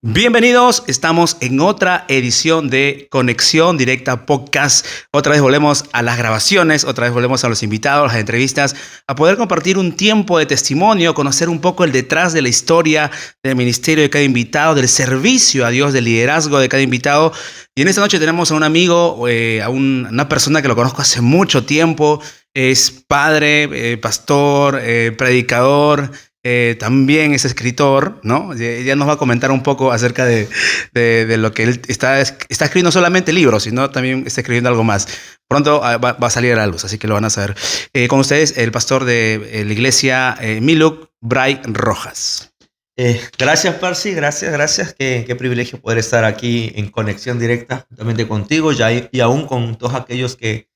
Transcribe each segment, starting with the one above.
Bienvenidos, estamos en otra edición de Conexión Directa Podcast. Otra vez volvemos a las grabaciones, otra vez volvemos a los invitados, a las entrevistas, a poder compartir un tiempo de testimonio, conocer un poco el detrás de la historia del ministerio de cada invitado, del servicio a Dios, del liderazgo de cada invitado. Y en esta noche tenemos a un amigo, una persona que lo conozco hace mucho tiempo. Es padre, pastor, predicador. También es escritor, ¿no? Ya nos va a comentar un poco acerca de lo que él está escribiendo, no solamente libros, sino también está escribiendo algo más. Pronto va a salir a la luz, así que lo van a saber. Con ustedes, el pastor de la iglesia Miluk, Bray Rojas. Gracias, Percy, gracias. Qué privilegio poder estar aquí en conexión directa juntamente contigo y aún con todos aquellos que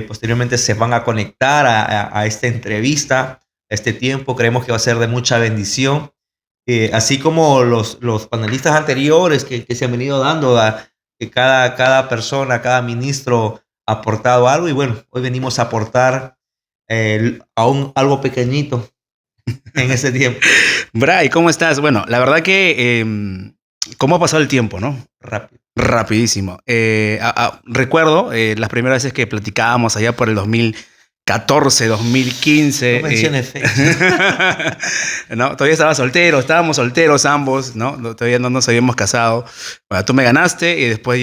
posteriormente se van a conectar a esta entrevista. Este tiempo creemos que va a ser de mucha bendición, así como los panelistas anteriores que se han venido dando, que cada persona, cada ministro ha aportado algo, y bueno, hoy venimos a aportar aún algo pequeñito en ese tiempo. Bray, ¿cómo estás? Bueno, la verdad que cómo ha pasado el tiempo, ¿no? Rápido. Rapidísimo. Recuerdo las primeras veces que platicábamos allá por el 2014, 2015. No menciones fecha. No, todavía estábamos solteros ambos, ¿no? Todavía no nos habíamos casado. Bueno, tú me ganaste y después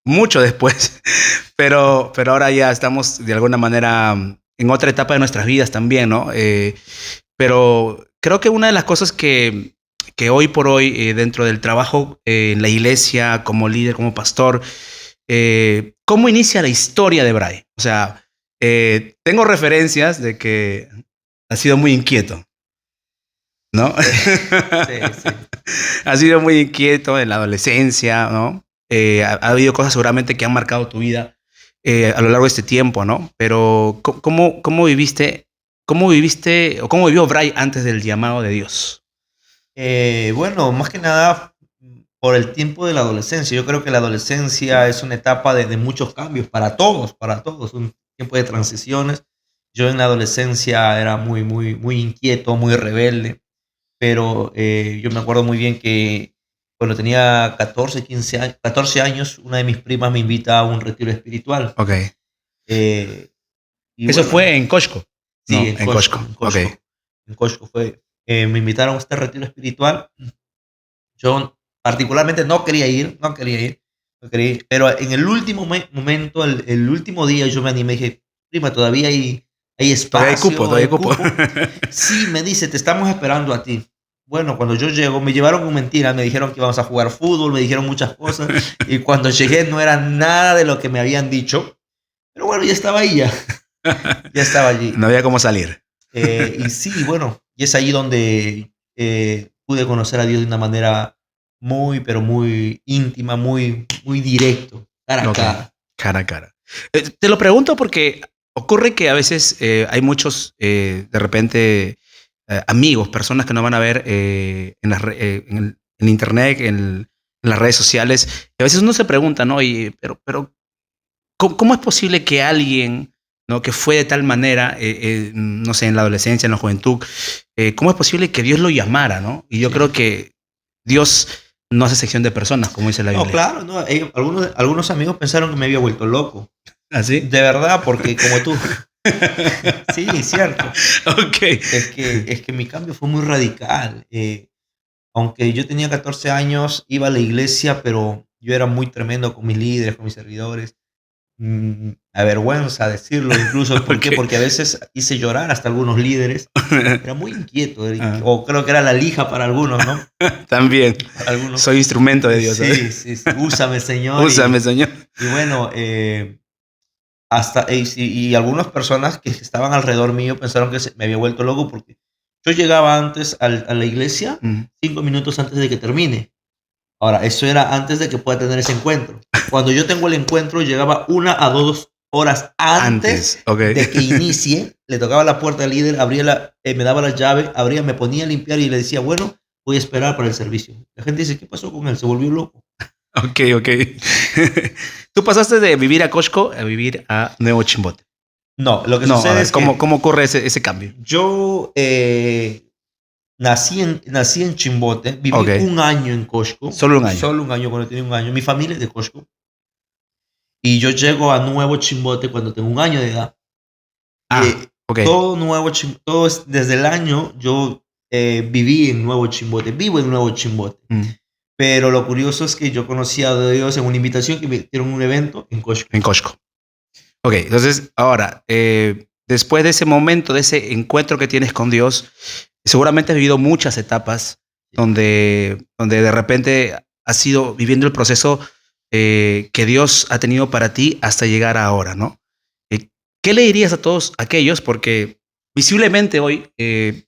mucho después, pero ahora ya estamos de alguna manera en otra etapa de nuestras vidas también, ¿no? Pero creo que una de las cosas que hoy por hoy, dentro del trabajo en la iglesia, como líder, como pastor, ¿cómo inicia la historia de Bray? O sea, tengo referencias de que ha sido muy inquieto, ¿no? Sí. Ha sido muy inquieto en la adolescencia, ¿no? Ha habido cosas seguramente que han marcado tu vida a lo largo de este tiempo, ¿no? Pero ¿cómo viviste o cómo vivió Bray antes del llamado de Dios? Bueno, más que nada por el tiempo de la adolescencia. Yo creo que la adolescencia es una etapa de muchos cambios para todos, un tiempo de transiciones. Yo en la adolescencia era muy inquieto, muy rebelde, pero yo me acuerdo muy bien que cuando tenía 14 años, una de mis primas me invita a un retiro espiritual. Ok. Y Eso bueno, fue en Coshco. sí, No, en Costco. Ok. En Costco fue. Me invitaron a este retiro espiritual. Yo particularmente no quería ir, pero en el último momento, el último día, yo me animé y dije, prima, todavía hay espacio. Todavía hay cupo. Sí, me dice, te estamos esperando a ti. Bueno, cuando yo llego, me llevaron con mentiras, me dijeron que íbamos a jugar fútbol, me dijeron muchas cosas, y cuando llegué no era nada de lo que me habían dicho, pero bueno, ya estaba ahí ya estaba allí. No había cómo salir. Y sí, bueno, y es ahí donde pude conocer a Dios de una manera pero muy íntima, muy directo, cara a cara. Cara a cara. Te lo pregunto porque ocurre que a veces hay muchos, de repente, amigos, personas que nos van a ver en internet, en las redes sociales, y a veces uno se pregunta, ¿no? Pero ¿cómo es posible que alguien, ¿no?, que fue de tal manera, no sé, en la adolescencia, en la juventud, cómo es posible que Dios lo llamara, ¿no? Y yo creo que Dios no hace sección de personas, como dice la Biblia. No, claro, no, algunos amigos pensaron que me había vuelto loco. ¿Así? De verdad, porque como tú. Sí, cierto. Ok. Es que mi cambio fue muy radical. Aunque yo tenía 14 años, iba a la iglesia, pero yo era muy tremendo con mis líderes, con mis servidores. Avergüenza decirlo incluso. ¿Por qué? Porque a veces hice llorar hasta algunos líderes. Era muy inquieto, o creo que era la lija para algunos, ¿no? También. Para algunos. Soy instrumento de Dios. Sí. Úsame, Señor. Úsame, Señor. Y bueno, y algunas personas que estaban alrededor mío pensaron que me había vuelto loco porque yo llegaba antes a la iglesia 5 minutos antes de que termine. Ahora, eso era antes de que pueda tener ese encuentro. Cuando yo tengo el encuentro, llegaba 1 a 2 horas antes de que inicie. Le tocaba la puerta al líder, me daba la llave, abría, me ponía a limpiar y le decía, bueno, voy a esperar para el servicio. La gente dice, ¿qué pasó con él? Se volvió loco. Ok. Tú pasaste de vivir a Coshco a vivir a Nuevo Chimbote. No, lo que sucede es ¿cómo ocurre ese cambio? Yo nací en Chimbote, viví Ok. un año en Cosco. Solo un año. Solo un año, cuando tenía un año. Mi familia es de Cosco. Y yo llego a Nuevo Chimbote cuando tengo un año de edad. Ah, ok. Todo es, desde el año yo viví en Nuevo Chimbote, vivo en Nuevo Chimbote. Pero lo curioso es que yo conocí a Dios en una invitación que me dieron un evento en Cosco. En Costco. Ok, entonces ahora, después de ese momento, de ese encuentro que tienes con Dios, seguramente has vivido muchas etapas donde de repente has ido viviendo el proceso que Dios ha tenido para ti hasta llegar a ahora, ¿no? ¿Qué le dirías a todos aquellos? Porque visiblemente hoy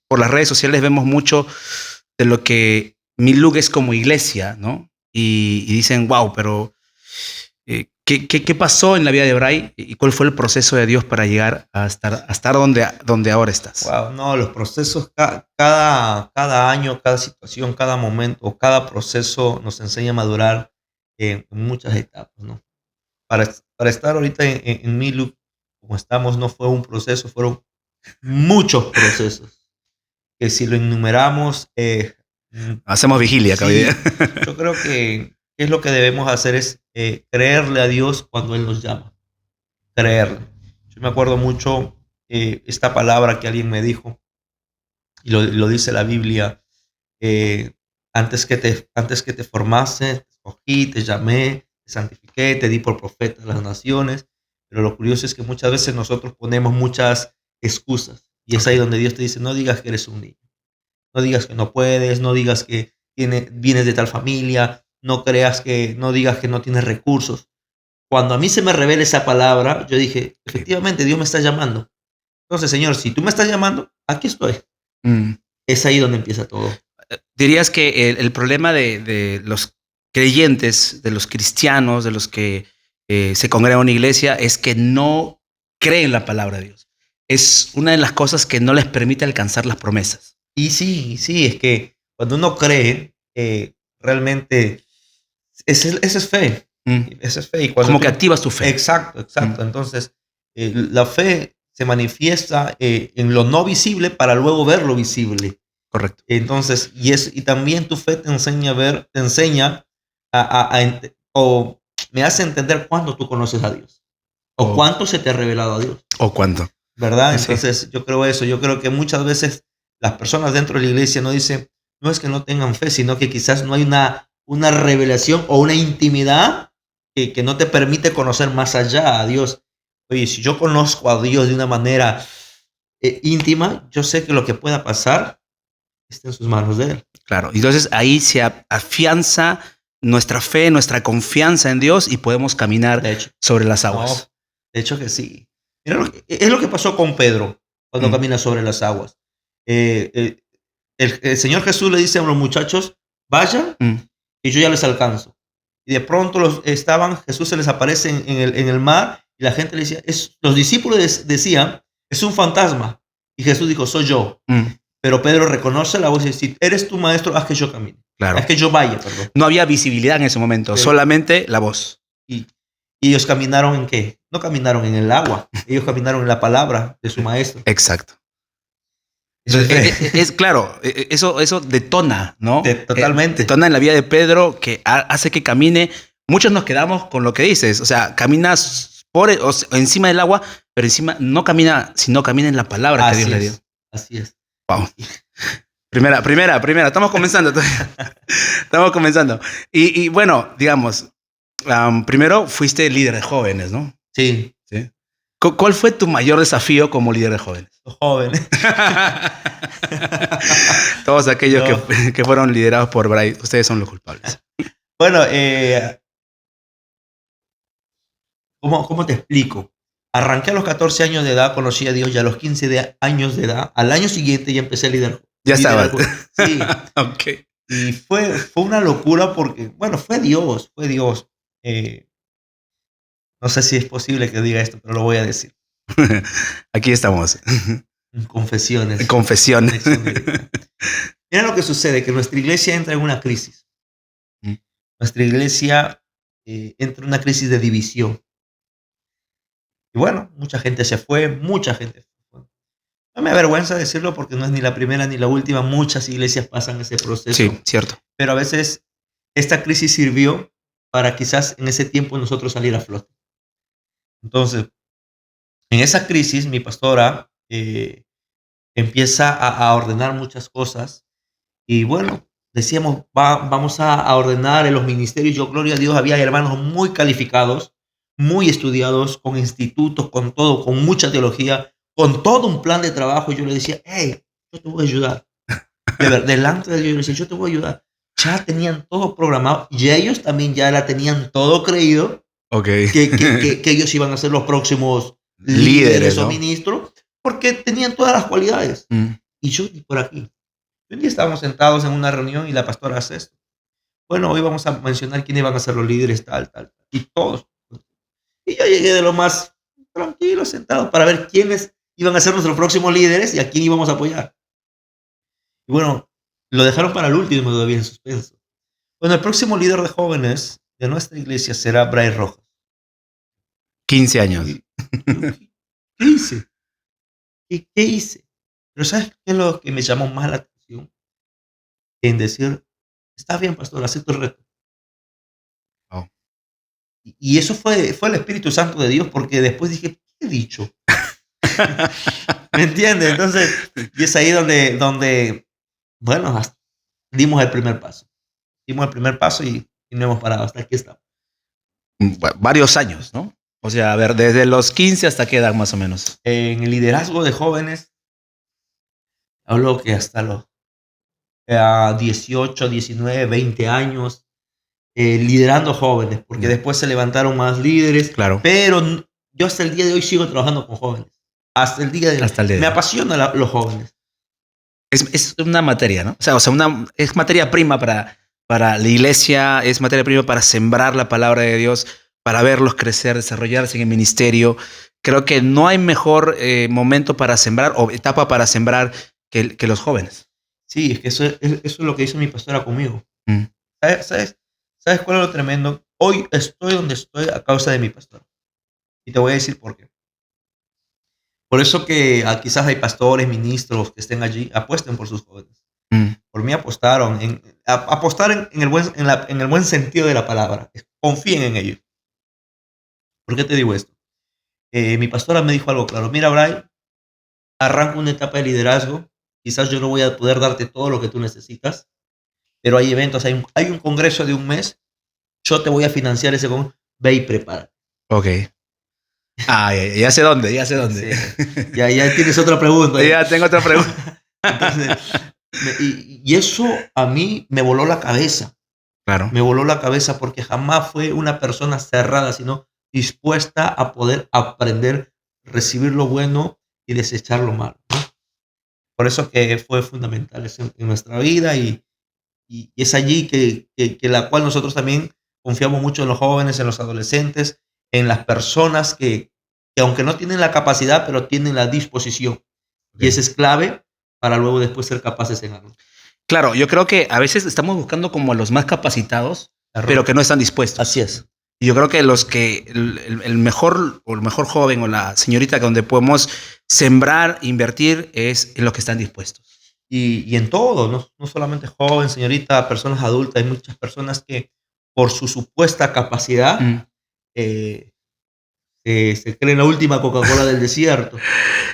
por las redes sociales vemos mucho de lo que Miluk es como iglesia, ¿no? Y dicen, wow, pero ¿qué pasó en la vida de Bray y cuál fue el proceso de Dios para llegar a estar donde ahora estás? Wow, no, los procesos, cada año, cada situación, cada momento, cada proceso nos enseña a madurar en muchas etapas, ¿no? Para estar ahorita en Miluk, como estamos, no fue un proceso, fueron muchos procesos, que si lo enumeramos, Hacemos vigilia, sí, cabrón. yo creo que es lo que debemos hacer es creerle a Dios cuando Él nos llama, creerle. Yo me acuerdo mucho esta palabra que alguien me dijo, y lo dice la Biblia, eh, antes que te formase, te escogí, te llamé, te santifiqué, te di por profeta a las naciones. Pero lo curioso es que muchas veces nosotros ponemos muchas excusas. Y es ahí Ok. donde Dios te dice, no digas que eres un niño, no digas que no puedes, no digas que vienes de tal familia, no digas que no tienes recursos. Cuando a mí se me revela esa palabra, yo dije, Sí. efectivamente, Dios me está llamando. Entonces, Señor, si tú me estás llamando, aquí estoy. Mm. Es ahí donde empieza todo. Dirías que el problema de los creyentes, de los cristianos, de los que se congregan en una iglesia, es que no creen la palabra de Dios. Es una de las cosas que no les permite alcanzar las promesas. Y sí, sí, es que cuando uno cree, realmente, esa es fe. Mm. Esa es fe. Y cuando Como que tú, activas tu fe. exacto, Mm. exacto. Entonces, la fe se manifiesta en lo no visible para luego ver lo visible. Correcto. Entonces, y también tu fe te enseña a ver, te enseña o me hace entender cuándo tú conoces a Dios o O, cuánto se te ha revelado a Dios. o cuánto. ¿Verdad? Sí. Entonces, yo creo eso. Yo creo que muchas veces las personas dentro de la iglesia no dicen, no es que no tengan fe, sino que quizás no hay una revelación o una intimidad que no te permite conocer más allá a Dios. Oye, si yo conozco a Dios de una manera íntima, yo sé que lo que pueda pasar está en sus manos de Él. Claro. Entonces ahí se afianza nuestra fe, nuestra confianza en Dios y podemos caminar De hecho, sobre las no, aguas. de hecho que sí. Mira es lo que pasó con Pedro cuando Mm. camina sobre las aguas. Eh, eh, el Señor Jesús le dice a los muchachos, vayan Mm. y yo ya les alcanzo. Y de pronto Jesús se les aparece en el mar y la gente le decía, los discípulos decían, es un fantasma. Y Jesús dijo, soy yo. Mm. Pero Pedro reconoce la voz y dice, si eres tu maestro, haz que yo camine. Claro. Haz que yo vaya, perdón. No había visibilidad en ese momento, Pero- solamente la voz. Y, y ellos caminaron ¿en qué? No caminaron en el agua, ellos caminaron en la palabra de su maestro. Exacto. Eso es fe. Es claro, eso detona, ¿no? Totalmente. Detona en la vida de Pedro que hace que camine. Muchos nos quedamos con lo que dices, o sea, caminas encima del agua, pero encima no camina, sino camina en la palabra que Dios le dio. Así es. Wow. Primera, estamos comenzando. Estamos comenzando. Y bueno, digamos, primero fuiste líder de jóvenes, ¿no? Sí. Sí. ¿Cuál fue tu mayor desafío como líder de jóvenes? Los jóvenes. Todos aquellos No. que fueron liderados por Bray, ustedes son los culpables. Bueno, ¿cómo te explico? Arranqué a los 14 años de edad, conocí a Dios ya a los 15 años de edad. Al año siguiente ya empecé a liderar. Ya estaba. Sí. Ok. Y fue una locura porque, bueno, fue Dios, fue Dios. No sé si es posible que diga esto, pero lo voy a decir. Aquí estamos. Confesiones. Confesiones. Mira lo que sucede, que nuestra iglesia entra en una crisis. Mm. Nuestra iglesia entra en una crisis de división. Y bueno, mucha gente se fue, mucha gente se fue. No me avergüenza decirlo porque no es ni la primera ni la última. Muchas iglesias pasan ese proceso. Sí, cierto. Pero a veces esta crisis sirvió para quizás en ese tiempo nosotros salir a flote. Entonces, en esa crisis, mi pastora empieza a ordenar muchas cosas. Y bueno, decíamos, vamos a ordenar en los ministerios. Yo, gloria a Dios, había hermanos muy calificados, muy estudiados, con institutos, con todo, con mucha teología, con todo un plan de trabajo. Yo le decía, hey, yo te voy a ayudar. Delante de Dios, yo le decía, yo te voy a ayudar. Ya tenían todo programado y ellos también ya la tenían todo creído. Okay. Que ellos iban a ser los próximos líderes, ¿no? O ministros, porque tenían todas las cualidades. Y yo por aquí. Un día estábamos sentados en una reunión y la pastora hace esto. Bueno, hoy vamos a mencionar quiénes van a ser los líderes, tal. Y todos. Y yo llegué de lo más tranquilo, sentado, para ver quiénes iban a ser nuestros próximos líderes y a quién íbamos a apoyar. Y bueno, lo dejaron para el último todavía en suspenso. Bueno, el próximo líder de jóvenes de nuestra iglesia será Bray Rojas. 15 años. ¿Qué hice? ¿Qué hice? Pero ¿sabes qué es lo que me llamó más la atención? En decir, está bien, pastor, acepto el reto. Oh. Y eso fue el Espíritu Santo de Dios, porque después dije, ¿qué he dicho? ¿Me entiendes? Entonces, y es ahí donde bueno, dimos el primer paso. Dimos el primer paso y no hemos parado. Hasta aquí estamos. Varios años, ¿no? O sea, a ver, desde los 15 hasta qué edad más o menos. En el liderazgo de jóvenes, hablo que hasta los 18, 19, 20 años, liderando jóvenes, porque después se levantaron más líderes. Claro. Pero yo hasta el día de hoy sigo trabajando con jóvenes. Hasta el día de hoy. Me apasionan los jóvenes. Es una materia, ¿no? O sea es materia prima para la iglesia, es materia prima para sembrar la palabra de Dios, para verlos crecer, desarrollarse en el ministerio. Creo que no hay mejor momento para sembrar o etapa para sembrar que los jóvenes. Sí, es que eso es lo que hizo mi pastora conmigo. ¿Sabes cuál es lo tremendo? Hoy estoy donde estoy a causa de mi pastora. Y te voy a decir por qué. Por eso que quizás hay pastores, ministros que estén allí, apuesten por sus jóvenes. Por mí apostaron. Apostar en el buen sentido de la palabra. Confíen en ellos. ¿Por qué te digo esto? Mi pastora me dijo algo claro. Mira, Brian, arranca una etapa de liderazgo. Quizás yo no voy a poder darte todo lo que tú necesitas, pero hay eventos, hay un congreso de un mes. Yo te voy a financiar ese congreso. Ve y prepárate. Ok. Ya sé dónde. Sí. Ya tienes otra pregunta. Ya tengo otra pregunta. Entonces, y eso a mí me voló la cabeza. Claro. Me voló la cabeza porque jamás fue una persona cerrada, sino dispuesta a poder aprender, recibir lo bueno y desechar lo malo, ¿no? Por eso que fue fundamental eso en nuestra vida y es allí que la cual nosotros también confiamos mucho en los jóvenes, en los adolescentes, en las personas que aunque no tienen la capacidad, pero tienen la disposición. Okay. Y eso es clave para luego después ser capaces en algo. Claro, yo creo que a veces estamos buscando como a los más capacitados, pero que no están dispuestos. Así es. Y yo creo que el mejor joven o la señorita donde podemos sembrar, invertir es en los que están dispuestos. Y en todo, no solamente joven, señorita, personas adultas, hay muchas personas que por su supuesta capacidad se creen la última Coca-Cola del desierto.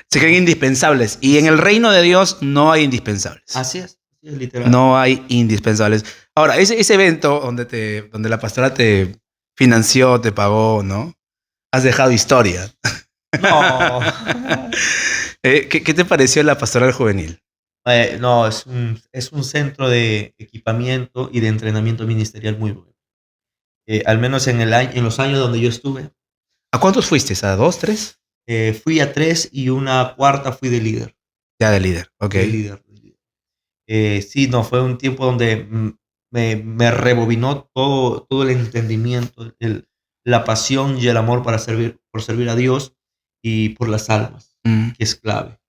Se creen indispensables. Y en el reino de Dios no hay indispensables. Así es literal. No hay indispensables. Ahora, ese evento donde la pastora te financió, te pagó, ¿no? Has dejado historia. No. ¿Qué te pareció la pastoral juvenil? No, es un centro de equipamiento y de entrenamiento ministerial muy bueno. Al menos en los años donde yo estuve. ¿A cuántos fuiste? ¿A 2, 3? Fui a 3 y una cuarta fui de líder. Ya de líder, ok. De líder. Sí, no, fue un tiempo donde me rebobinó todo el entendimiento, la pasión y el amor por servir a Dios y por las almas, que es clave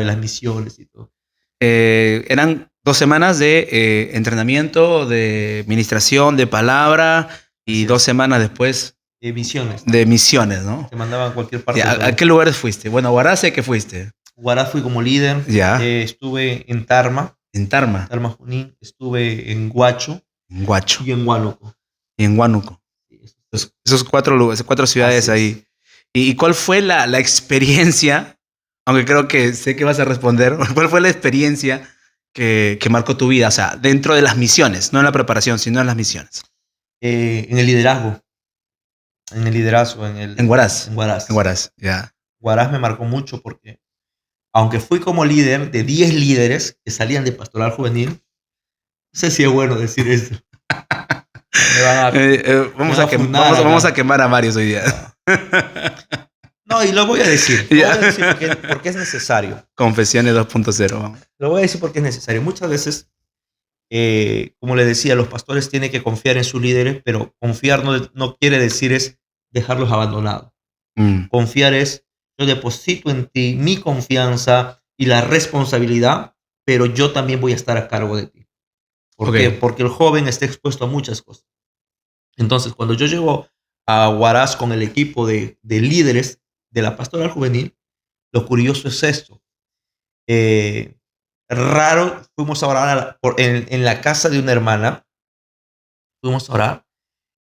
las misiones y todo. Eran 2 semanas de entrenamiento, de ministración, de palabra y sí. 2 semanas después misiones. De misiones, ¿no? Te mandaban a cualquier parte. ¿A qué lugares fuiste? Bueno, a Huaraz sé que fuiste. Huaraz fui como líder. Ya. Estuve en Tarma, En Tarma, Tarma Junín. Estuve en Huacho en Huacho y en Huánuco. y en Huánuco. Sí, Esos esas cuatro ciudades así es. ahí. ¿Y cuál fue la experiencia? Aunque creo que sé que vas a responder. ¿Cuál fue la experiencia que marcó tu vida? O sea, dentro de las misiones, no en la preparación, sino en las misiones. En el liderazgo. En el liderazgo, En Huaraz. en En Huaraz. Huaraz, ya. Huaraz me marcó mucho porque, aunque fui como líder de 10 líderes que salían de pastoral juvenil, no sé si es bueno decir esto. Me van a, me Vamos, van a fundar vamos a acá. quemar a varios hoy día. Ah. No, y lo voy a decir. Lo voy a decir Ya. porque es necesario. Confesiones 2.0. Vamos. Lo voy a decir porque es necesario. Muchas veces, como le decía, los pastores tienen que confiar en sus líderes, pero confiar no quiere decir es dejarlos abandonados. Mm, Confiar es, yo deposito en ti mi confianza y la responsabilidad, pero yo también voy a estar a cargo de ti. ¿Por qué? ok. Porque el joven está expuesto a muchas cosas. Entonces, cuando yo llego a Huaraz con el equipo de líderes de la pastoral juvenil, lo curioso es esto. Eh, Raro, fuimos a orar en la casa de una hermana, fuimos a orar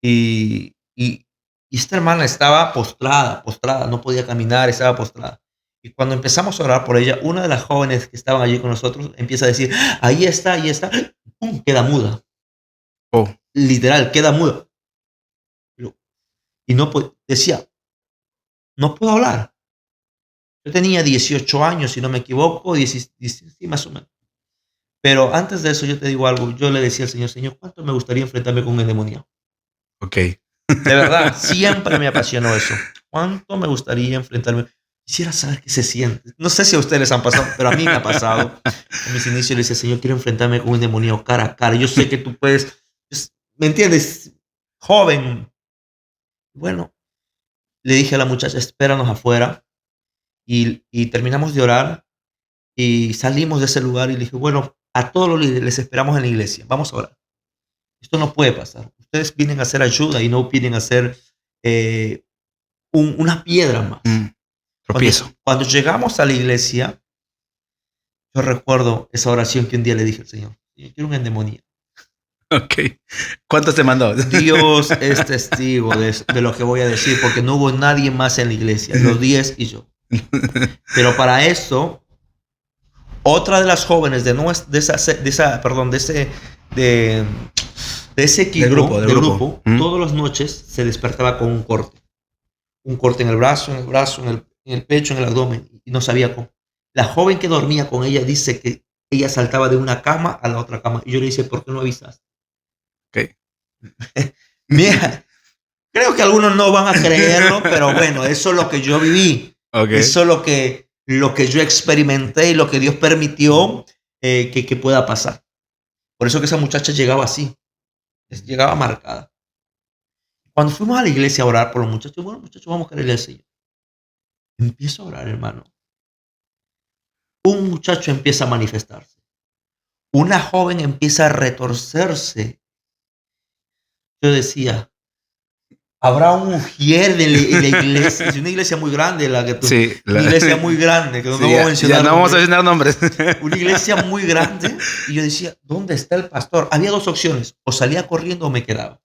y esta hermana estaba postrada, no podía caminar, estaba postrada. Y cuando empezamos a orar por ella, una de las jóvenes que estaban allí con nosotros empieza a decir, ahí está, ¡pum! Queda muda, Oh, literal, queda muda. Y no decía, no puedo hablar. Yo tenía 18 años, si no me equivoco, 10, sí, más o menos. Pero antes de eso yo te digo algo, yo le decía al Señor, Señor, ¿cuánto me gustaría enfrentarme con un endemoniado? ok. De verdad, siempre me apasionó eso. ¿Cuánto me gustaría enfrentarme? Quisiera saber qué se siente. No sé si a ustedes les han pasado, pero a mí me ha pasado. En mis inicios le decía, Señor, quiero enfrentarme con un endemoniado cara a cara. Yo sé que tú puedes, ¿me entiendes? Joven. Bueno, le dije a la muchacha, espéranos afuera. Y terminamos de orar y salimos de ese lugar y le dije, bueno, a todos los líderes les esperamos en la iglesia. Vamos a orar. Esto no puede pasar. Ustedes vienen a hacer ayuda y no vienen a hacer eh, una piedra más. Mm, tropiezo. Cuando llegamos a la iglesia, yo recuerdo esa oración que un día le dije al Señor. Yo quiero un endemoniado. Ok. ¿Cuántos te mandó? Dios es testigo de lo que voy a decir, porque no hubo nadie más en la iglesia, los 10 y yo. Pero para eso, otra de las jóvenes de ese equipo, Del del grupo. grupo, Mm, todas las noches se despertaba con un corte. Un corte en el brazo, en el pecho, en el abdomen, y no sabía cómo. La joven que dormía con ella dice que ella saltaba de una cama a la otra cama. Y yo le dije, ¿por qué no avisaste? ok. Mira, creo que algunos no van a creerlo, pero bueno, eso es lo que yo viví. Ok. Eso es lo que yo experimenté y lo que Dios permitió que pueda pasar. Por eso que esa muchacha llegaba así, llegaba marcada. Cuando fuimos a la iglesia a orar por los muchachos, bueno, muchachos, vamos a creerle al Señor. Empiezo a orar, hermano. Un muchacho empieza a manifestarse. Una joven empieza a retorcerse. Yo decía, habrá un ujier en la iglesia. Es una iglesia muy grande, Sí. una iglesia muy grande, que no Sí, vamos a ya mencionar no vamos a nombres. mencionar nombres. Una iglesia muy grande. Y yo decía, ¿dónde está el pastor? Había dos opciones, o salía corriendo o me quedaba.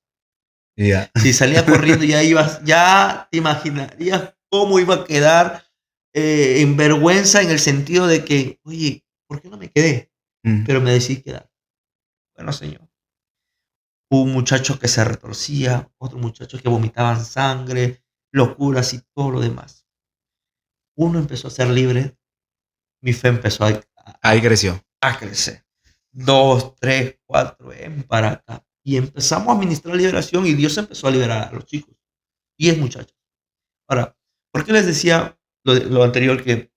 Ya. Si salía corriendo ya te imaginarías cómo iba a quedar en vergüenza en el sentido de que, oye, ¿por qué no me quedé? Mm, Pero me decidí quedar. Bueno, Señor. Un muchacho que se retorcía, otro muchacho que vomitaban sangre, locuras y todo lo demás. Uno empezó a ser libre, mi fe empezó ahí creció. a crecer. 2, 3, 4, ven para acá. Y empezamos a ministrar liberación y Dios empezó a liberar a los chicos. 10 muchachos. Ahora, ¿por qué les decía lo anterior que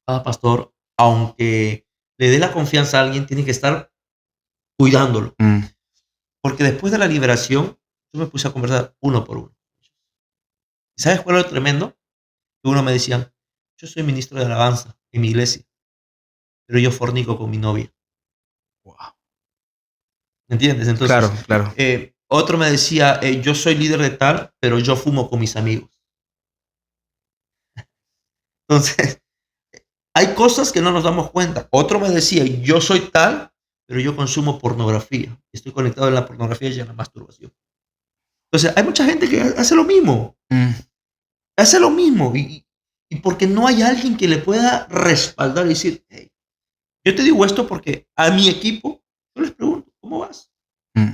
cada pastor, aunque le dé la confianza a alguien, tiene que estar cuidándolo? Mm, Porque después de la liberación, yo me puse a conversar uno por uno. ¿Sabes cuál es lo tremendo? Que uno me decía, yo soy ministro de alabanza en mi iglesia, pero yo fornico con mi novia. wow. ¿Me entiendes? Claro, Entonces, claro. otro me decía, yo soy líder de tal, pero yo fumo con mis amigos. Entonces, hay cosas que no nos damos cuenta. Otro me decía, yo soy tal, pero yo consumo pornografía. Estoy conectado en la pornografía y en la masturbación. Entonces, hay mucha gente que hace lo mismo. Mm, Hace lo mismo. Y porque no hay alguien que le pueda respaldar y decir, hey, yo te digo esto porque a mi equipo, yo les pregunto, ¿cómo vas? mm.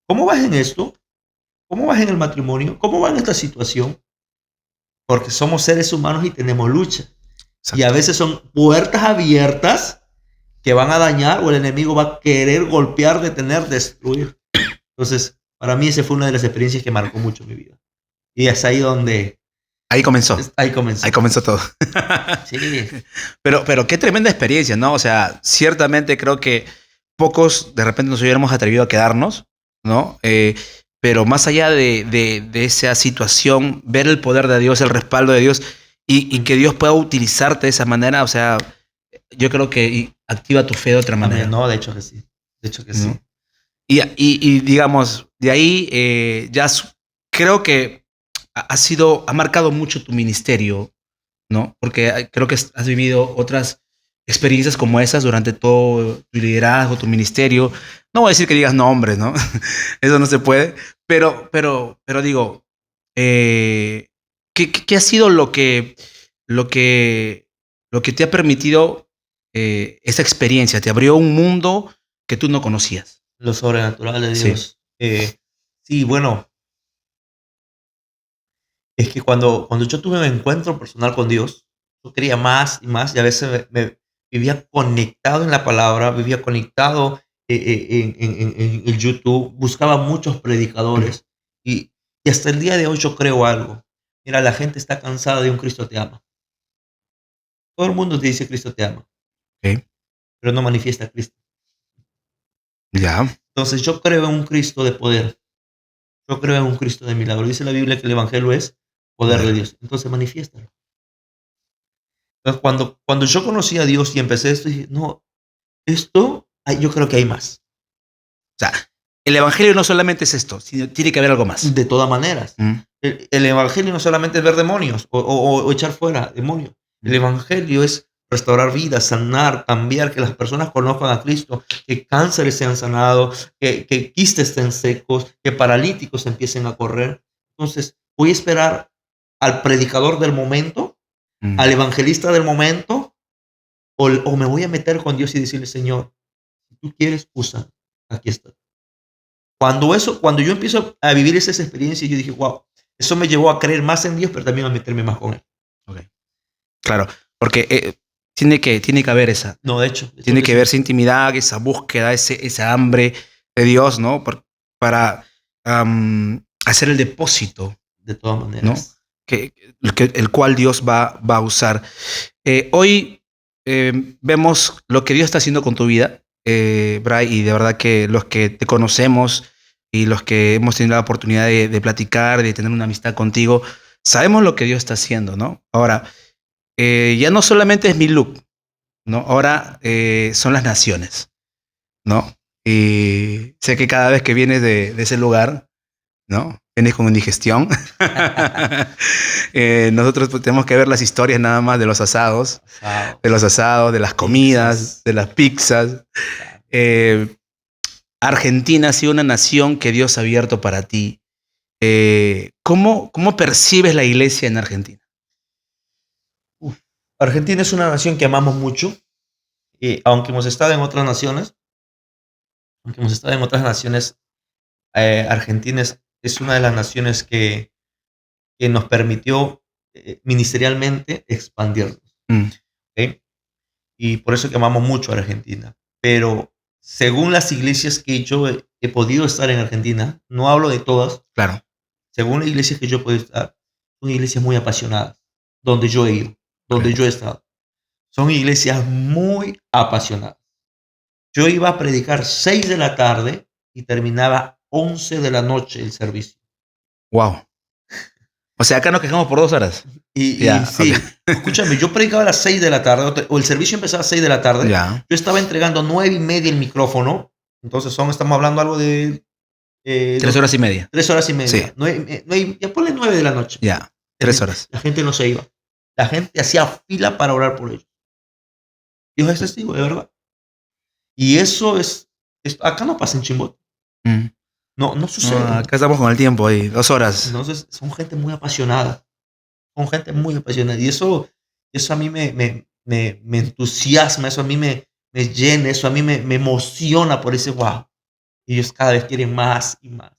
¿Cómo vas en esto? ¿Cómo vas en el matrimonio? ¿Cómo va en esta situación? Porque somos seres humanos y tenemos lucha. Y a Exacto. veces son puertas abiertas que van a dañar o el enemigo va a querer golpear, detener, destruir. Entonces, para mí esa fue una de las experiencias que marcó mucho mi vida. Y es ahí donde, Ahí comenzó. ahí comenzó. Ahí comenzó todo. Sí, Pero qué tremenda experiencia, ¿no? O sea, ciertamente creo que pocos de repente nos hubiéramos atrevido a quedarnos, ¿no? Pero más allá de esa situación, ver el poder de Dios, el respaldo de Dios y que Dios pueda utilizarte de esa manera, o sea, yo creo que activa tu fe de otra manera. no, de hecho que sí. De hecho que sí. ¿No? Y digamos, de ahí creo que ha marcado mucho tu ministerio, ¿no? Porque creo que has vivido otras experiencias como esas durante todo tu liderazgo, tu ministerio. No voy a decir que digas nombres, ¿no? Eso no se puede. Pero digo, ¿qué ha sido lo que, lo que te ha permitido esa experiencia? ¿Te abrió un mundo que tú no conocías? Lo sobrenatural de Sí. Dios. Sí, bueno, es que cuando yo tuve un encuentro personal con Dios, yo quería más y más y a veces me vivía conectado en la palabra, vivía conectado en el YouTube, buscaba muchos predicadores y hasta el día de hoy yo creo algo. Mira, la gente está cansada de un Cristo te ama. Todo el mundo te dice Cristo te ama, Ok. pero no manifiesta a Cristo. Ya. Entonces yo creo en un Cristo de poder. Yo creo en un Cristo de milagro. Dice la Biblia que el Evangelio es poder de Poder. Dios. Entonces manifiéstalo. Entonces cuando yo conocí a Dios y empecé esto, dije, no, yo creo que hay más. O sea, el evangelio no solamente es esto, sino tiene que haber algo más. De todas maneras. Mm, El Evangelio no solamente es ver demonios o echar fuera demonios. El mm. Evangelio es restaurar vidas, sanar, cambiar, que las personas conozcan a Cristo, que cánceres sean sanados, que quistes estén secos, que paralíticos empiecen a correr. Entonces, voy a esperar al predicador del momento, Mm. al evangelista del momento, o me voy a meter con Dios y decirle, Señor, si tú quieres, usa, aquí está. Cuando yo empiezo a vivir esas experiencias, yo dije, wow, eso me llevó a creer más en Dios, pero también a meterme más con Él. Okay. Claro, porque tiene que haber No, de hecho tiene que sí. haber esa intimidad, esa búsqueda, esa hambre de Dios, ¿no? Para hacer el depósito, De todas ¿no? maneras. El cual Dios va a usar. Hoy vemos lo que Dios está haciendo con tu vida, Bray, y de verdad que los que te conocemos y los que hemos tenido la oportunidad de platicar, de tener una amistad contigo, sabemos lo que Dios está haciendo, ¿no? Ahora, ya no solamente es mi look, ¿no? Ahora son las naciones, ¿no? Y sé que cada vez que vienes de ese lugar, ¿no? Vienes con indigestión. Nosotros pues, tenemos que ver las historias nada más de los asados, de las comidas, de las pizzas. Argentina ha sido una nación que Dios ha abierto para ti. ¿Cómo percibes la iglesia en Argentina? Argentina es una nación que amamos mucho, aunque hemos estado en otras naciones, Argentina es una de las naciones que nos permitió ministerialmente expandirnos. Mm, ¿Ok? Y por eso que amamos mucho a Argentina. Pero según las iglesias que yo he podido estar en Argentina, no hablo de todas, claro. según las iglesias que yo he podido estar, son iglesias muy apasionadas, donde yo he ido, donde Okay. yo he estado. Son iglesias muy apasionadas. Yo iba a predicar 6 de la tarde y terminaba 11 de la noche el servicio. Wow. O sea, acá nos quejamos por 2 horas. Y Ya, sí, okay. escúchame, yo predicaba a las 6 de la tarde, o el servicio empezaba a 6 de la tarde. Ya. Yo estaba entregando 9:30 el micrófono. Entonces estamos hablando algo de 3 horas y media. 3 horas y media. Sí. Ya ponle 9 de la noche. Ya. 3 horas. La gente no se iba. La gente hacía fila para orar por ellos. Dios es testigo, de verdad. Y eso acá no pasa en Chimbote. Mm. No sucede. No, acá estamos con el tiempo ahí, 2 horas. Entonces, son gente muy apasionada. Son gente muy apasionada. Y eso a mí me entusiasma, eso a mí me llena, eso a mí me emociona por ese wow. Ellos cada vez quieren más y más.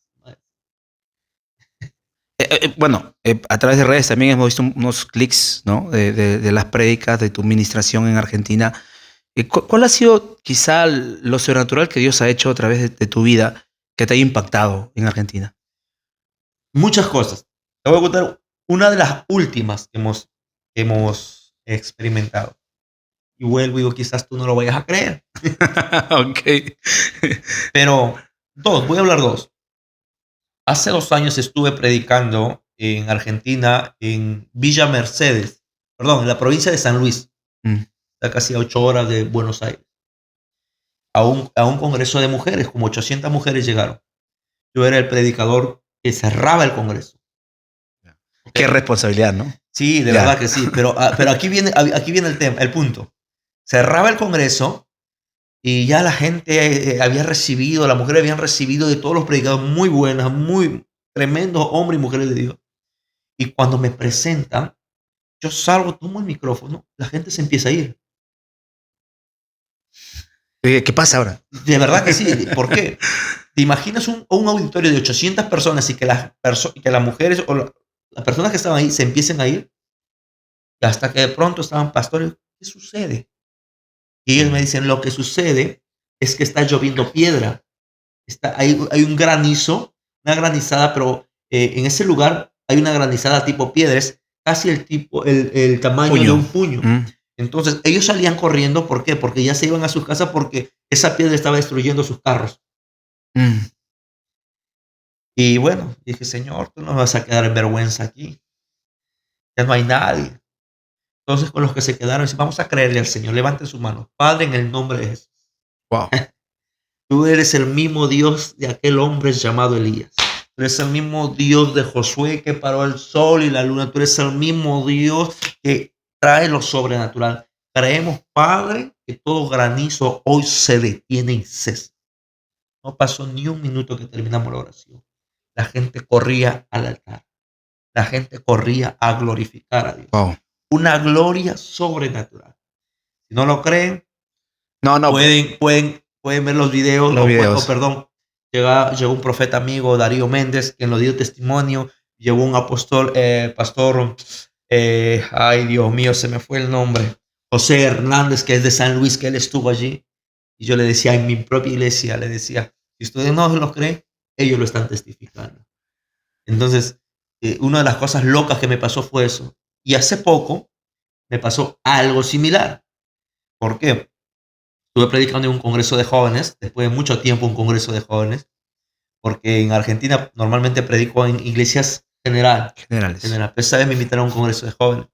Bueno, a través de redes también hemos visto unos clics, ¿no? De las prédicas, de tu ministración en Argentina. ¿Cuál ha sido quizá lo sobrenatural que Dios ha hecho a través de tu vida que te haya impactado en Argentina? Muchas cosas. Te voy a contar una de las últimas que hemos experimentado. Y vuelvo y digo, quizás tú no lo vayas a creer. Ok. Pero voy a hablar dos. Hace 2 años estuve predicando en Argentina, en Villa Mercedes, perdón, en la provincia de San Luis, Mm. está casi a 8 horas de Buenos Aires, a un congreso de mujeres, como 800 mujeres llegaron. Yo era el predicador que cerraba el congreso. Qué responsabilidad, ¿no? Sí, de Ya. verdad que sí, pero aquí viene el tema, el punto. Cerraba el congreso y ya la gente había recibido, las mujeres habían recibido de todos los predicadores muy buenas, muy tremendos hombres y mujeres de Dios. Y cuando me presentan, yo salgo, tomo el micrófono, la gente se empieza a ir. ¿Qué pasa ahora? De verdad que sí. ¿Por qué? ¿Te imaginas un auditorio de 800 personas y que las mujeres o las personas que estaban ahí se empiecen a ir? Y hasta que de pronto estaban pastores, ¿qué sucede? Y ellos me dicen, lo que sucede es que está lloviendo piedra. Hay un granizo, una granizada, pero en ese lugar hay una granizada tipo piedra, es casi el tamaño de un puño. Mm. Entonces ellos salían corriendo, ¿por qué? Porque ya se iban a sus casas porque esa piedra estaba destruyendo sus carros. Mm. Y bueno, dije, Señor, tú no me vas a quedar en vergüenza aquí. Ya no hay nadie. Entonces con los que se quedaron, dice, vamos a creerle al Señor. Levanten sus manos. Padre, en el nombre de Jesús. Wow. Tú eres el mismo Dios de aquel hombre llamado Elías. Tú eres el mismo Dios de Josué que paró el sol y la luna. Tú eres el mismo Dios que trae lo sobrenatural. Creemos, Padre, que todo granizo hoy se detiene y cesa. No pasó ni un minuto que terminamos la oración. La gente corría al altar. La gente corría a glorificar a Dios. Wow. Una gloria sobrenatural. Si no lo creen, No. pueden ver los videos. Llegó un profeta amigo, Darío Méndez, que nos dio testimonio. Llegó un pastor, ay Dios mío, se me fue el nombre. José Hernández, que es de San Luis, que él estuvo allí. Y yo le decía, en mi propia iglesia, le decía, si ustedes no lo creen, ellos lo están testificando. Entonces, una de las cosas locas que me pasó fue eso. Y hace poco me pasó algo similar. ¿Por qué? Estuve predicando en un congreso de jóvenes, después de mucho tiempo un congreso de jóvenes, porque en Argentina normalmente predico en iglesias generales. Pero esa vez me invitaron a un congreso de jóvenes.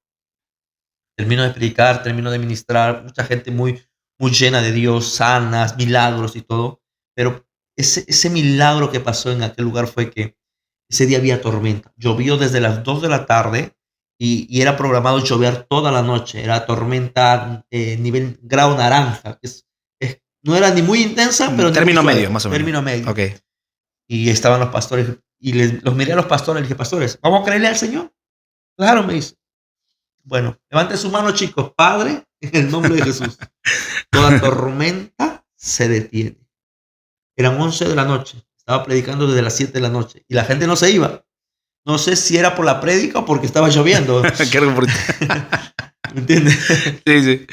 Termino de predicar, termino de ministrar, mucha gente muy llena de Dios, sanas, milagros y todo. Pero ese milagro que pasó en aquel lugar fue que ese día había tormenta. Llovió desde las 2 de la tarde y era programado llover toda la noche. Era tormenta nivel grado naranja. No era ni muy intensa, pero término ni muy medio, más o menos. Término medio. Ok. Y estaban los pastores y los miré a los pastores y les dije, pastores, ¿vamos a creerle al Señor? Claro, me dice. Bueno, levanten su mano, chicos. Padre, en el nombre de Jesús. Toda tormenta se detiene. Eran 11 de la noche. Estaba predicando desde las 7 de la noche. Y la gente no se iba. No sé si era por la prédica o porque estaba lloviendo. ¿Me entiendes? Sí.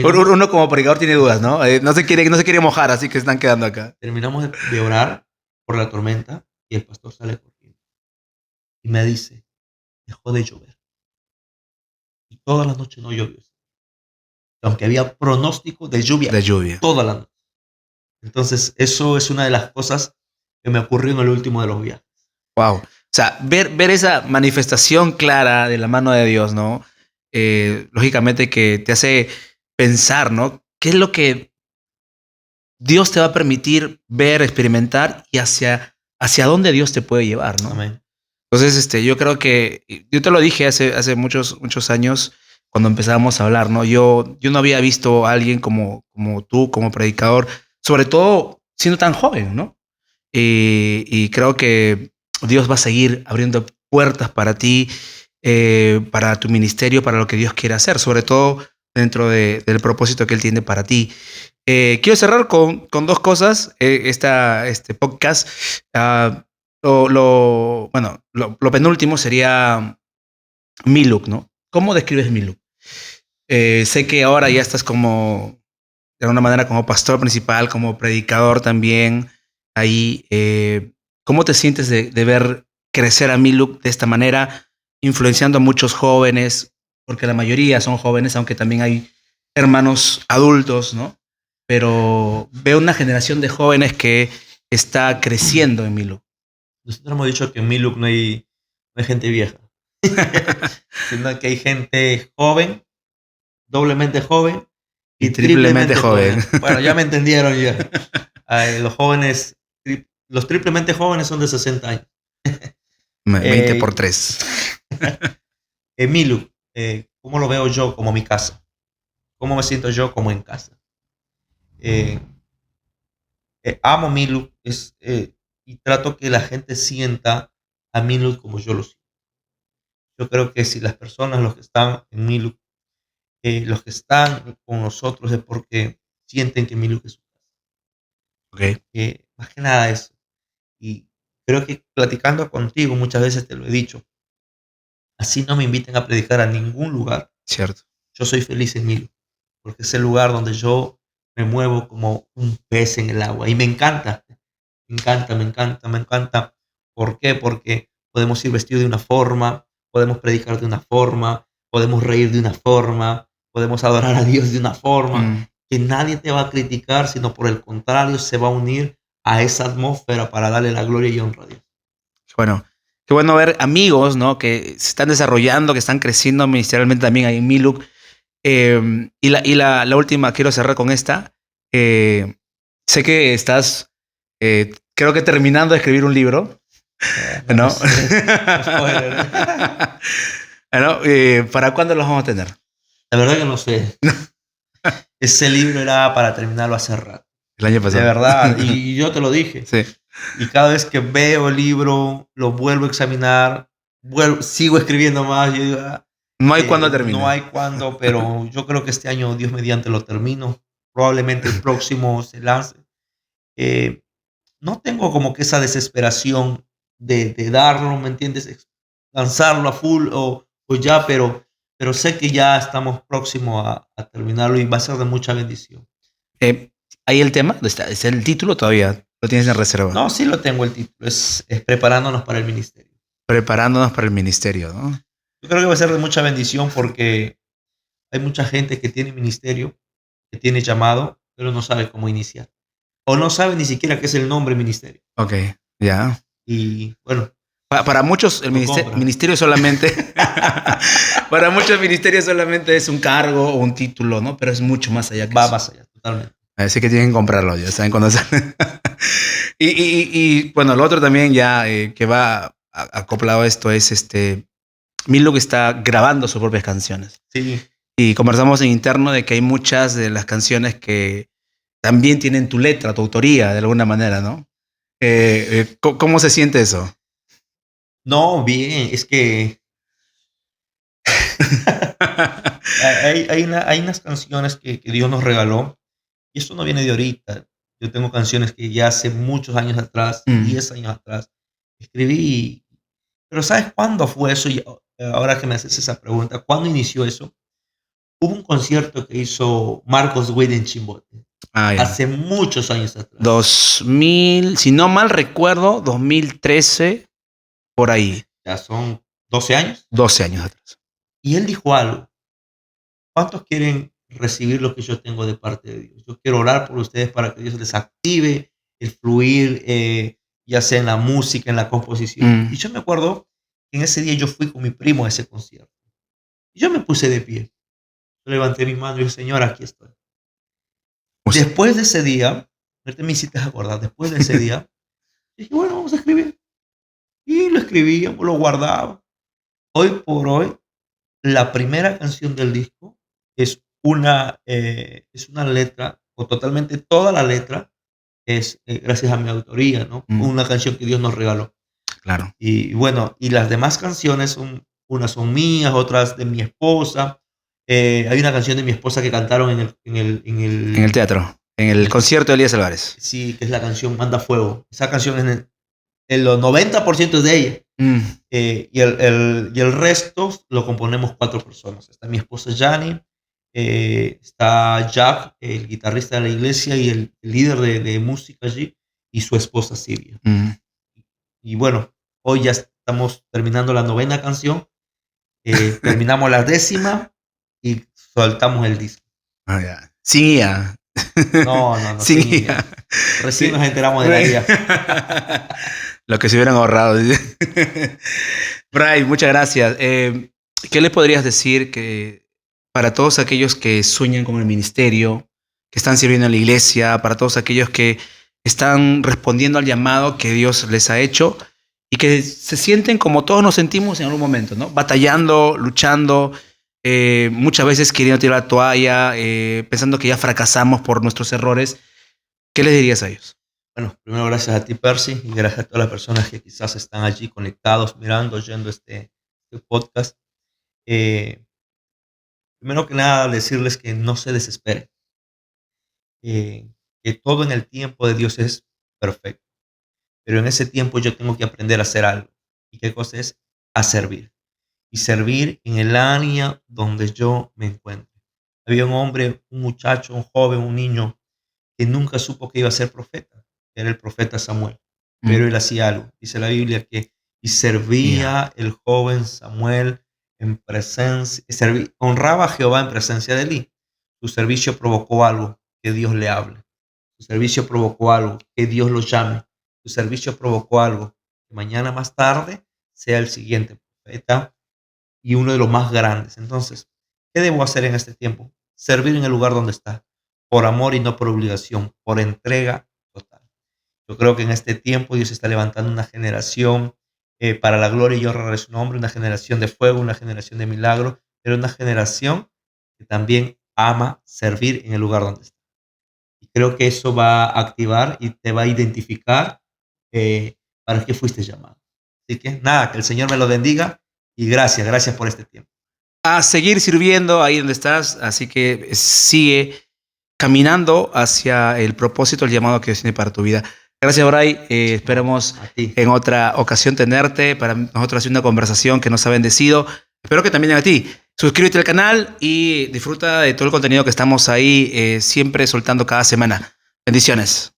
Uno como predicador tiene dudas, ¿no? No se quiere mojar, así que están quedando acá. Terminamos de orar por la tormenta y el pastor sale corriendo. Y me dice, dejó de llover. Y toda la noche no llovió. Aunque había pronóstico de lluvia. Toda la noche. Entonces, eso es una de las cosas que me ocurrió en el último de los viajes. Wow. O sea, ver esa manifestación clara de la mano de Dios, ¿no? Lógicamente que te hace pensar, ¿no? ¿Qué es lo que Dios te va a permitir ver, experimentar y hacia dónde Dios te puede llevar, ¿no? Amén. Entonces, yo creo que, yo te lo dije hace muchos años, cuando empezábamos a hablar, ¿no? Yo no había visto a alguien como tú, como predicador, sobre todo siendo tan joven, ¿no? Y creo que Dios va a seguir abriendo puertas para ti, para tu ministerio, para lo que Dios quiere hacer, sobre todo dentro del propósito que Él tiene para ti. Quiero cerrar con dos cosas. Este podcast, lo penúltimo sería Miluk, ¿no? ¿Cómo describes Miluk? Sé que ahora ya estás como, de alguna manera, como pastor principal, como predicador también ahí. ¿Cómo te sientes de ver crecer a Miluk de esta manera, influenciando a muchos jóvenes? Porque la mayoría son jóvenes, aunque también hay hermanos adultos, ¿no? Pero veo una generación de jóvenes que está creciendo en Miluk. Nosotros hemos dicho que en Miluk no hay gente vieja, sino que hay gente joven, doblemente joven Y y triplemente triplemente joven. joven. Bueno, ya me entendieron ya. Los jóvenes, los triplemente jóvenes son de 60 años. 20 por Eh, 3. Miluk, ¿cómo lo veo yo como mi casa? ¿Cómo me siento yo como en casa? Eh, Amo Miluk y trato que la gente sienta a Miluk como yo lo siento. Yo creo que si las personas, los que están en Miluk, los que están con nosotros es porque sienten que Miluk es su casa. Ok, Más que nada eso. Y creo que platicando contigo muchas veces te lo he dicho. Así no me inviten a predicar a ningún lugar. cierto. Yo soy feliz en Miluk, porque es el lugar donde yo me muevo como un pez en el agua. Y me encanta, me encanta, me encanta, me encanta. ¿Por qué? Porque podemos ir vestidos de una forma, podemos predicar de una forma, podemos reír de una forma, podemos adorar a Dios de una forma, que nadie te va a criticar, sino por el contrario, se va a unir a esa atmósfera para darle la gloria y honra a Dios. Bueno, qué bueno ver amigos, ¿no? Que se están desarrollando, que están creciendo ministerialmente también ahí en Miluk. La última, quiero cerrar con esta. Sé que estás, creo que terminando de escribir un libro, ¿no? Spoiler. ¿No? ¿Para cuándo los vamos a tener? La verdad que no sé. Ese libro era para terminarlo hace rato. El año pasado. De verdad. Y yo te lo dije. Sí. Y cada vez que veo el libro, lo vuelvo a examinar, sigo escribiendo más. Yo digo, No hay cuándo terminar. no hay cuándo, pero yo creo que este año, Dios mediante, lo termino. Probablemente el próximo se lance. No tengo como que esa desesperación de darlo, ¿me entiendes? Lanzarlo a full o ya, pero sé que ya estamos próximos a terminarlo y va a ser de mucha bendición. ¿Hay el tema? ¿Es el título todavía? ¿Lo tienes en reserva? No, sí lo tengo el título, es Preparándonos para el Ministerio. Preparándonos para el ministerio, ¿no? Yo creo que va a ser de mucha bendición porque hay mucha gente que tiene ministerio, que tiene llamado, pero no sabe cómo iniciar. O no sabe ni siquiera qué es el nombre ministerio. Ok, ya. Y bueno, Para muchos el ministerio solamente para muchos ministerio solamente es un cargo o un título, ¿no? Pero es mucho más allá que va eso. más allá, totalmente. Así que tienen que comprarlo, ya saben cuándo sale. Bueno, lo otro también ya que va acoplado a esto es Miluk está grabando sus propias canciones. Sí. Y conversamos en interno de que hay muchas de las canciones que también tienen tu letra, tu autoría, de alguna manera, ¿no? ¿Cómo se siente eso? No, bien, es que hay unas canciones que Dios nos regaló y esto no viene de ahorita. Yo tengo canciones que ya hace muchos años atrás, 10 años atrás, escribí. Pero ¿sabes cuándo fue eso? Y ahora que me haces esa pregunta, ¿cuándo inició eso? Hubo un concierto que hizo Marcos Witt en Chimbote. Hace muchos años atrás. 2000, si no mal recuerdo, 2013, por ahí. Ya son 12 años. 12 años atrás. Y él dijo algo. ¿Cuántos quieren recibir lo que yo tengo de parte de Dios? Yo quiero orar por ustedes para que Dios les active el fluir, ya sea en la música, en la composición. Y yo me acuerdo que en ese día yo fui con mi primo a ese concierto. Y yo me puse de pie. Yo levanté mi mano y dije, Señor, aquí estoy. Después de ese día, no te me hiciste acordar, después de ese día, dije, bueno, vamos a escribir. Y lo escribíamos, lo guardaba. Hoy por hoy, la primera canción del disco es una letra, o totalmente toda la letra es gracias a mi autoría, ¿no? Mm, Una canción que Dios nos regaló. claro. Y bueno, y las demás canciones unas son mías, otras de mi esposa. Hay una canción de mi esposa que cantaron En el teatro, en en el el concierto de Elías Álvarez. sí, que es la canción Manda Fuego. Esa canción en los 90% es de ella. Mm, Y el resto lo componemos 4 personas. Está mi esposa Jani, está Jack, el guitarrista de la iglesia y el líder de música allí, y su esposa Silvia. mm. Y bueno, hoy ya estamos terminando la 9ª canción, terminamos la 10ª y soltamos el disco. Ah, ya. Sin IA. No, no, no, Sin sin IA. IA. Recién Sí. nos enteramos de la IA. Lo que se hubieran ahorrado. Dice. Brian, muchas gracias. ¿Qué le podrías decir que para todos aquellos que sueñan con el ministerio, que están sirviendo en la iglesia, para todos aquellos que están respondiendo al llamado que Dios les ha hecho y que se sienten como todos nos sentimos en algún momento, ¿no? Batallando, luchando, muchas veces queriendo tirar la toalla, pensando que ya fracasamos por nuestros errores? ¿Qué les dirías a ellos? Bueno, primero gracias a ti, Percy, y gracias a todas las personas que quizás están allí conectados, mirando, oyendo este podcast. Eh, Primero que nada, decirles que no se desesperen, que todo en el tiempo de Dios es perfecto, pero en ese tiempo yo tengo que aprender a hacer algo. ¿Y qué cosa es? A servir. Y servir en el área donde yo me encuentro. Había un hombre, un muchacho, un joven, un niño que nunca supo que iba a ser profeta. Era el profeta Samuel. Pero Mm, él hacía algo. Dice la Biblia que y yeah. servía el joven Samuel en presencia, honraba a Jehová en presencia de Elí. Su servicio provocó algo, que Dios le hable. Su servicio provocó algo, que Dios lo llame. Su servicio provocó algo, que mañana más tarde sea el siguiente profeta y uno de los más grandes. Entonces, ¿qué debo hacer en este tiempo? Servir en el lugar donde está, por amor y no por obligación, por entrega total. Yo creo que en este tiempo Dios está levantando una generación para la gloria y honra de su nombre, una generación de fuego, una generación de milagros, pero una generación que también ama servir en el lugar donde está. Y creo que eso va a activar y te va a identificar para qué fuiste llamado. Así que nada, que el Señor me lo bendiga y gracias por este tiempo. A seguir sirviendo ahí donde estás, así que sigue caminando hacia el propósito, el llamado que Dios tiene para tu vida. Gracias, Bray. Esperamos A ti. en otra ocasión tenerte para nosotros hacer una conversación que nos ha bendecido. Espero que también a ti. Suscríbete al canal y disfruta de todo el contenido que estamos ahí siempre soltando cada semana. Bendiciones.